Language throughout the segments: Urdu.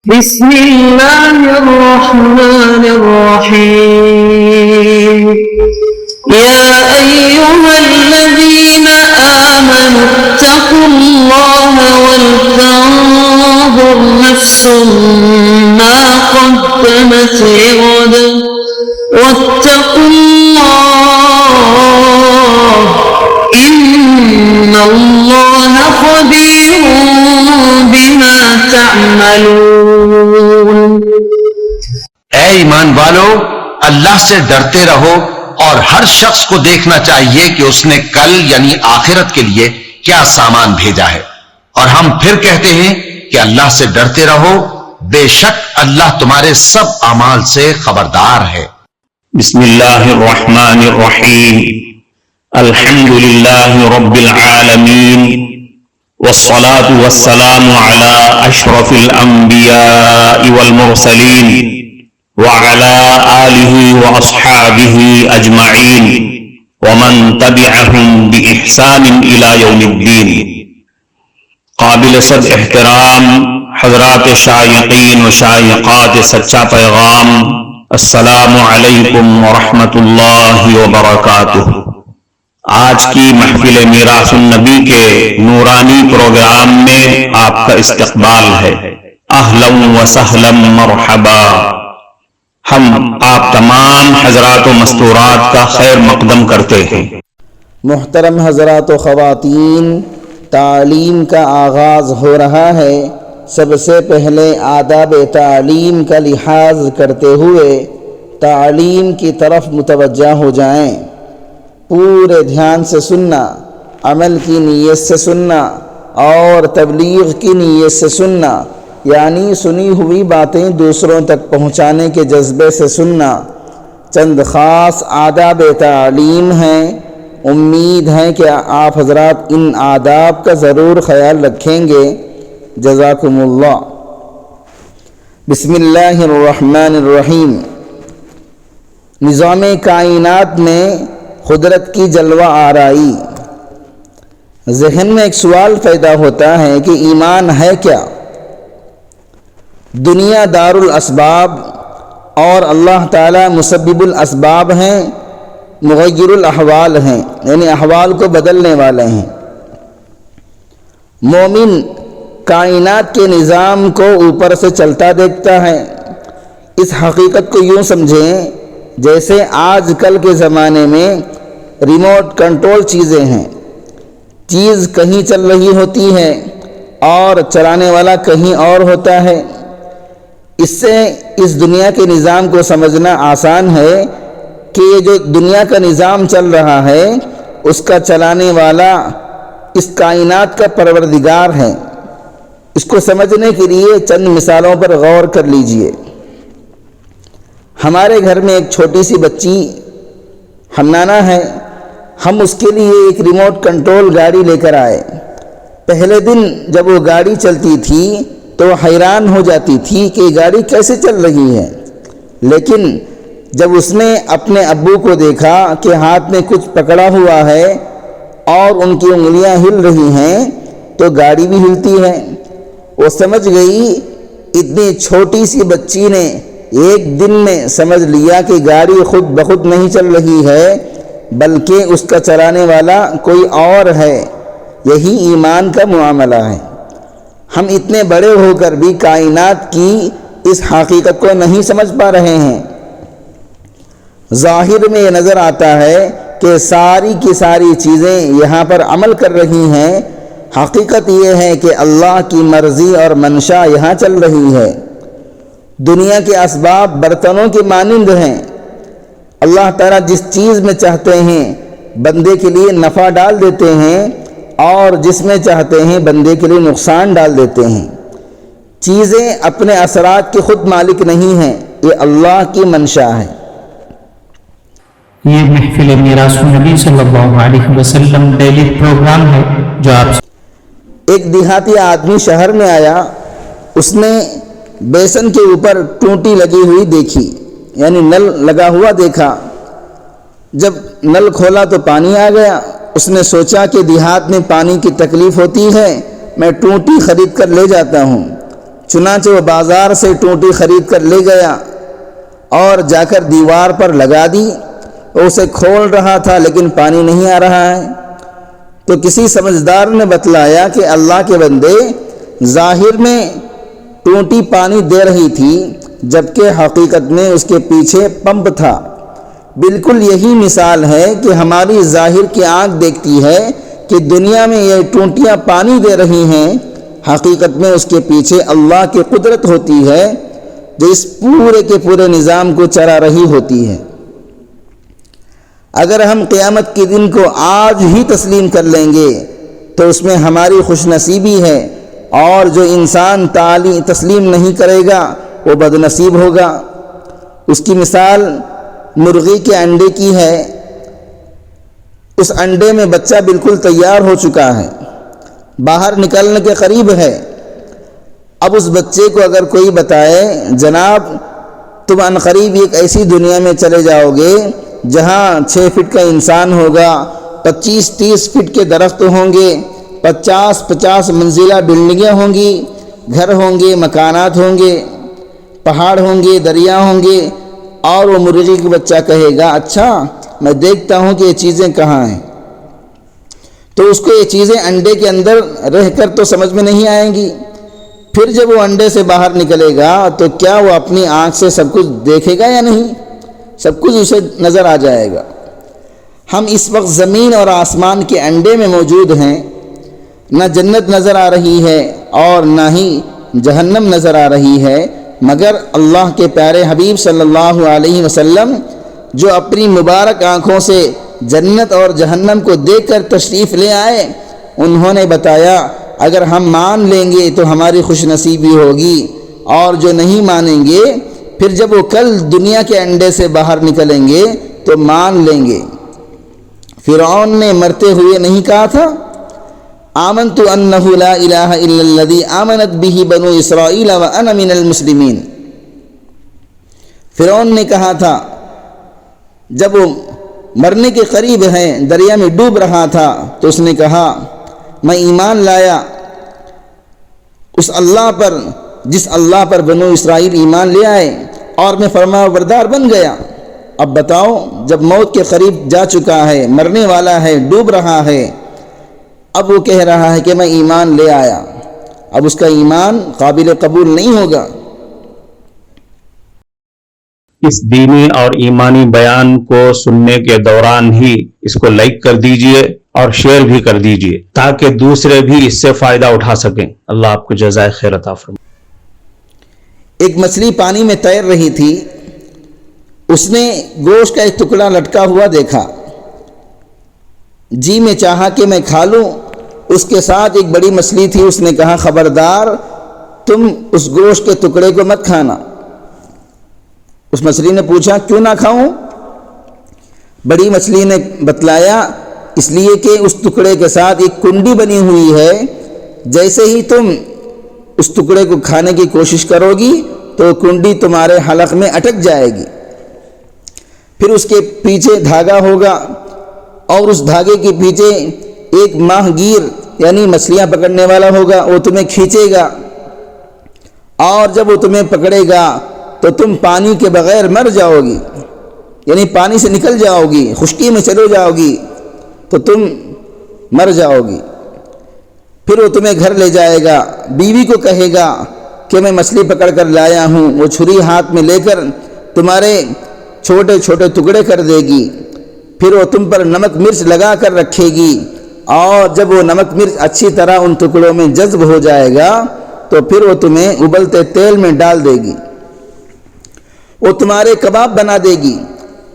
بسم الله الرحمن الرحيم يا أيها الذين آمنوا اتقوا الله ولتنظر نفس ما قدمت لغد واتقوا الله إن الله خبير بما تعملون۔ اے ایمان والو، اللہ سے ڈرتے رہو اور ہر شخص کو دیکھنا چاہیے کہ اس نے کل یعنی آخرت کے لیے کیا سامان بھیجا ہے، اور ہم پھر کہتے ہیں کہ اللہ سے ڈرتے رہو، بے شک اللہ تمہارے سب اعمال سے خبردار ہے۔ بسم اللہ الرحمن الرحیم، الحمد للہ رب العالمین، والصلاة والسلام على اشرف الانبیاء والمرسلین وعلى آلہ واصحابہ اجمعین ومن تبعہم بإحسان الى یوم الدین۔ قابل صد احترام حضرات شائقین و شائقات سچا پیغام، السلام علیکم ورحمۃ اللہ وبرکاتہ۔ آج کی محفل میراث النبی کے نورانی پروگرام میں آپ کا استقبال ہے۔ اہلا و سہلا مرحبا۔ ہم آپ تمام حضرات و مستورات کا خیر مقدم کرتے ہیں۔ محترم حضرات و خواتین، تعلیم کا آغاز ہو رہا ہے۔ سب سے پہلے آداب تعلیم کا لحاظ کرتے ہوئے تعلیم کی طرف متوجہ ہو جائیں۔ پورے دھیان سے سننا، عمل کی نیت سے سننا اور تبلیغ کی نیت سے سننا، یعنی سنی ہوئی باتیں دوسروں تک پہنچانے کے جذبے سے سننا۔ چند خاص آداب تعلیم ہیں، امید ہے کہ آپ حضرات ان آداب کا ضرور خیال رکھیں گے۔ جزاکم اللہ۔ بسم اللہ الرحمن الرحیم۔ نظام کائنات میں قدرت کی جلوہ آرائی۔ ذہن میں ایک سوال پیدا ہوتا ہے کہ ایمان ہے کیا؟ دنیا دار الاسباب اور اللہ تعالی مسبب الاسباب ہیں، مغیر الاحوال ہیں، یعنی احوال کو بدلنے والے ہیں۔ مومن کائنات کے نظام کو اوپر سے چلتا دیکھتا ہے۔ اس حقیقت کو یوں سمجھیں جیسے آج کل کے زمانے میں ریموٹ کنٹرول چیزیں ہیں۔ چیز کہیں چل رہی ہوتی ہے اور چلانے والا کہیں اور ہوتا ہے۔ اس سے اس دنیا کے نظام کو سمجھنا آسان ہے کہ یہ جو دنیا کا نظام چل رہا ہے اس کا چلانے والا اس کائنات کا پروردگار ہے۔ اس کو سمجھنے کے لیے چند مثالوں پر غور کر لیجئے۔ ہمارے گھر میں ایک چھوٹی سی بچی حنانہ ہے۔ ہم اس کے لیے ایک ریموٹ کنٹرول گاڑی لے کر آئے۔ پہلے دن جب وہ گاڑی چلتی تھی تو حیران ہو جاتی تھی کہ یہ گاڑی کیسے چل رہی ہے، لیکن جب اس نے اپنے ابو کو دیکھا کہ ہاتھ میں کچھ پکڑا ہوا ہے اور ان کی انگلیاں ہل رہی ہیں تو گاڑی بھی ہلتی ہے۔ وہ سمجھ گئی اتنی چھوٹی سی بچی نے ایک دن میں سمجھ لیا کہ گاڑی خود بخود نہیں چل رہی ہے بلکہ اس کا چلانے والا کوئی اور ہے۔ یہی ایمان کا معاملہ ہے۔ ہم اتنے بڑے ہو کر بھی کائنات کی اس حقیقت کو نہیں سمجھ پا رہے ہیں۔ ظاہر میں یہ نظر آتا ہے کہ ساری کی ساری چیزیں یہاں پر عمل کر رہی ہیں، حقیقت یہ ہے کہ اللہ کی مرضی اور منشا یہاں چل رہی ہے۔ دنیا کے اسباب برتنوں کے مانند ہیں۔ اللہ تعالیٰ جس چیز میں چاہتے ہیں بندے کے لیے نفع ڈال دیتے ہیں اور جس میں چاہتے ہیں بندے کے لیے نقصان ڈال دیتے ہیں۔ چیزیں اپنے اثرات کے خود مالک نہیں ہیں، یہ اللہ کی منشا ہے۔ یہ محفل میراث النبی صلی اللہ علیہ وسلم ڈیلی پروگرام ہے جو آپ ایک دیہاتی آدمی شہر میں آیا۔ اس نے بیسن کے اوپر ٹوٹی لگی ہوئی دیکھی، یعنی نل لگا ہوا دیکھا۔ جب نل کھولا تو پانی آ گیا۔ اس نے سوچا کہ دیہات میں پانی کی تکلیف ہوتی ہے، میں ٹونٹی خرید کر لے جاتا ہوں۔ چنانچہ وہ بازار سے ٹوٹی خرید کر لے گیا اور جا کر دیوار پر لگا دی۔ وہ اسے کھول رہا تھا لیکن پانی نہیں آ رہا ہے۔ تو کسی سمجھدار نے بتلایا کہ اللہ کے بندے، ظاہر میں ٹوٹی پانی دے رہی تھی جبکہ حقیقت میں اس کے پیچھے پمپ تھا۔ بالکل یہی مثال ہے کہ ہماری ظاہر کی آنکھ دیکھتی ہے کہ دنیا میں یہ ٹوٹیاں پانی دے رہی ہیں، حقیقت میں اس کے پیچھے اللہ کی قدرت ہوتی ہے جو اس پورے کے پورے نظام کو چلا رہی ہوتی ہے۔ اگر ہم قیامت کے دن کو آج ہی تسلیم کر لیں گے تو اس میں ہماری خوش نصیبی ہے، اور جو انسان تسلیم نہیں کرے گا وہ بد نصیب ہوگا۔ اس کی مثال مرغی کے انڈے کی ہے۔ اس انڈے میں بچہ بالکل تیار ہو چکا ہے، باہر نکلنے کے قریب ہے۔ اب اس بچے کو اگر کوئی بتائے جناب تم عنقریب ایک ایسی دنیا میں چلے جاؤ گے جہاں 6 فٹ کا انسان ہوگا، 25-30 فٹ کے درخت ہوں گے، 50-50 منزلہ بلڈنگیں ہوں گی، گھر ہوں گے، مکانات ہوں گے، پہاڑ ہوں گے، دریا ہوں گے، اور وہ مرغی کا بچہ کہے گا اچھا میں دیکھتا ہوں کہ یہ چیزیں کہاں ہیں۔ تو اس کو یہ چیزیں انڈے کے اندر رہ کر تو سمجھ میں نہیں آئیں گی۔ پھر جب وہ انڈے سے باہر نکلے گا تو کیا وہ اپنی آنکھ سے سب کچھ دیکھے گا یا نہیں؟ سب کچھ اسے نظر آ جائے گا۔ ہم اس وقت زمین اور آسمان کے انڈے میں موجود ہیں، نہ جنت نظر آ رہی ہے اور نہ ہی جہنم نظر آ رہی ہے، مگر اللہ کے پیارے حبیب صلی اللہ علیہ وسلم جو اپنی مبارک آنکھوں سے جنت اور جہنم کو دیکھ کر تشریف لے آئے، انہوں نے بتایا اگر ہم مان لیں گے تو ہماری خوش نصیبی ہوگی، اور جو نہیں مانیں گے پھر جب وہ کل دنیا کے انڈے سے باہر نکلیں گے تو مان لیں گے۔ فرعون نے مرتے ہوئے نہیں کہا تھا آمنت انہ لا الہ الا الذی آمنت بہ بنو اسرائیل وانا من المسلمین۔ فرعون نے کہا تھا جب وہ مرنے کے قریب ہیں، دریا میں ڈوب رہا تھا، تو اس نے کہا میں ایمان لایا اس اللہ پر جس اللہ پر بنو اسرائیل ایمان لے آئے، اور میں فرمانبردار بن گیا۔ اب بتاؤ جب موت کے قریب جا چکا ہے، مرنے والا ہے، ڈوب رہا ہے، اب وہ کہہ رہا ہے کہ میں ایمان لے آیا، اب اس کا ایمان قابل قبول نہیں ہوگا۔ اس دینی اور ایمانی بیان کو سننے کے دوران ہی اس کو لائک کر دیجئے اور شیئر بھی کر دیجئے تاکہ دوسرے بھی اس سے فائدہ اٹھا سکیں۔ اللہ آپ کو جزائے خیر عطا فرمائے۔ ایک مچھلی پانی میں تیر رہی تھی، اس نے گوشت کا ایک ٹکڑا لٹکا ہوا دیکھا، جی میں چاہا کہ میں کھا لوں۔ اس کے ساتھ ایک بڑی مچھلی تھی، اس نے کہا خبردار تم اس گوشت کے ٹکڑے کو مت کھانا۔ اس مچھلی نے پوچھا کیوں نہ کھاؤں؟ بڑی مچھلی نے بتلایا اس لیے کہ اس ٹکڑے کے ساتھ ایک کنڈی بنی ہوئی ہے، جیسے ہی تم اس ٹکڑے کو کھانے کی کوشش کرو گی تو کنڈی تمہارے حلق میں اٹک جائے گی، پھر اس کے پیچھے دھاگا ہوگا اور اس دھاگے کے پیچھے ایک ماہ گیر یعنی مچھلیاں پکڑنے والا ہوگا، وہ تمہیں کھینچے گا، اور جب وہ تمہیں پکڑے گا تو تم پانی کے بغیر مر جاؤ گی، یعنی پانی سے نکل جاؤ گی، خشکی میں چلو جاؤ گی تو تم مر جاؤ گی۔ پھر وہ تمہیں گھر لے جائے گا، بیوی کو کہے گا کہ میں مچھلی پکڑ کر لایا ہوں، وہ چھری ہاتھ میں لے کر تمہارے چھوٹے چھوٹے ٹکڑے کر دے گی، پھر وہ تم پر نمک مرچ لگا کر رکھے گی، اور جب وہ نمک مرچ اچھی طرح ان ٹکڑوں میں جذب ہو جائے گا تو پھر وہ تمہیں ابلتے تیل میں ڈال دے گی، وہ تمہارے کباب بنا دے گی،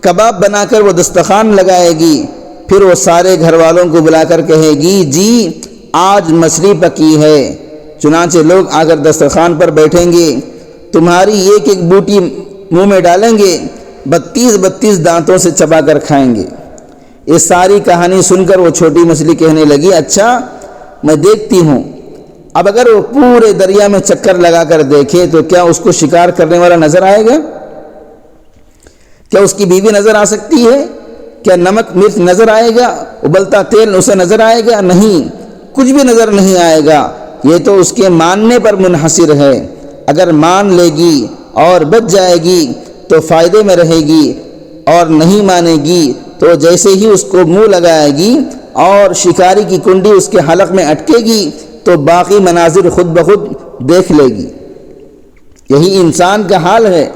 کباب بنا کر وہ دسترخوان لگائے گی، پھر وہ سارے گھر والوں کو بلا کر کہے گی جی آج مچھلی پکی ہے، چنانچہ لوگ آ کر دسترخوان پر بیٹھیں گے، تمہاری ایک ایک بوٹی منہ میں ڈالیں گے، 32 دانتوں سے چبا کر کھائیں گے۔ یہ ساری کہانی سن کر وہ چھوٹی مچھلی کہنے لگی اچھا میں دیکھتی ہوں۔ اب اگر وہ پورے دریا میں چکر لگا کر دیکھے تو کیا اس کو شکار کرنے والا نظر آئے گا؟ کیا اس کی بیوی نظر آ سکتی ہے؟ کیا نمک مرچ نظر آئے گا؟ ابلتا تیل اسے نظر آئے گا؟ نہیں، کچھ بھی نظر نہیں آئے گا۔ یہ تو اس کے ماننے پر منحصر ہے۔ اگر مان لے گی اور بچ جائے گی تو فائدے میں رہے گی، اور نہیں مانے گی تو جیسے ہی اس کو منہ لگائے گی اور شکاری کی کنڈی اس کے حلق میں اٹکے گی تو باقی مناظر خود بخود دیکھ لے گی۔ یہی انسان کا حال ہے۔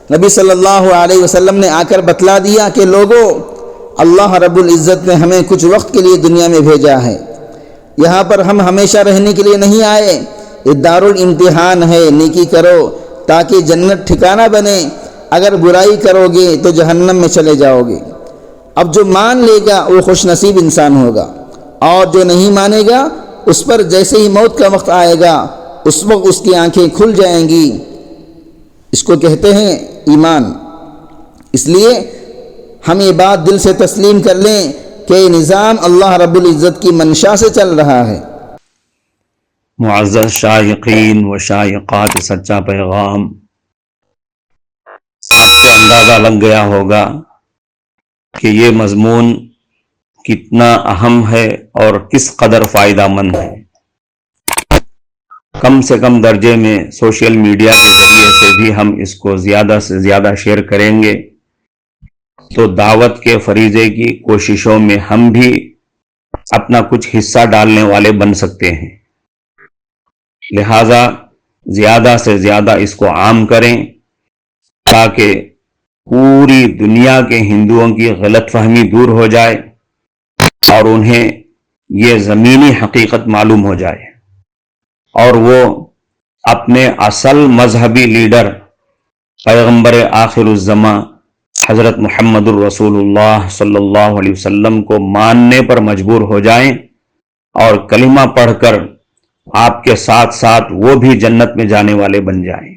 نبی صلی اللہ علیہ وسلم نے آ کر بتلا دیا کہ لوگوں، اللہ رب العزت نے ہمیں کچھ وقت کے لیے دنیا میں بھیجا ہے، یہاں پر ہم ہمیشہ رہنے کے لیے نہیں آئے، یہ دارالامتحان ہے، نیکی کرو تاکہ جنت ٹھکانہ بنے، اگر برائی کرو گے تو جہنم میں چلے جاؤ گے۔ اب جو مان لے گا وہ خوش نصیب انسان ہوگا، اور جو نہیں مانے گا اس پر جیسے ہی موت کا وقت آئے گا اس وقت اس کی آنکھیں کھل جائیں گی۔ اس کو کہتے ہیں ایمان۔ اس لیے ہم یہ بات دل سے تسلیم کر لیں کہ یہ نظام اللہ رب العزت کی منشا سے چل رہا ہے۔ معزز شائقین و شائقات سچا پیغام، آپ کو اندازہ لگ گیا ہوگا کہ یہ مضمون کتنا اہم ہے اور کس قدر فائدہ مند ہے۔ کم سے کم درجے میں سوشل میڈیا کے ذریعے سے بھی ہم اس کو زیادہ سے زیادہ شیئر کریں گے تو دعوت کے فریضے کی کوششوں میں ہم بھی اپنا کچھ حصہ ڈالنے والے بن سکتے ہیں۔ لہذا زیادہ سے زیادہ اس کو عام کریں تاکہ پوری دنیا کے ہندوؤں کی غلط فہمی دور ہو جائے اور انہیں یہ زمینی حقیقت معلوم ہو جائے، اور وہ اپنے اصل مذہبی لیڈر پیغمبر آخر الزماں حضرت محمد الرسول اللہ صلی اللہ علیہ وسلم کو ماننے پر مجبور ہو جائیں اور کلمہ پڑھ کر آپ کے ساتھ ساتھ وہ بھی جنت میں جانے والے بن جائیں۔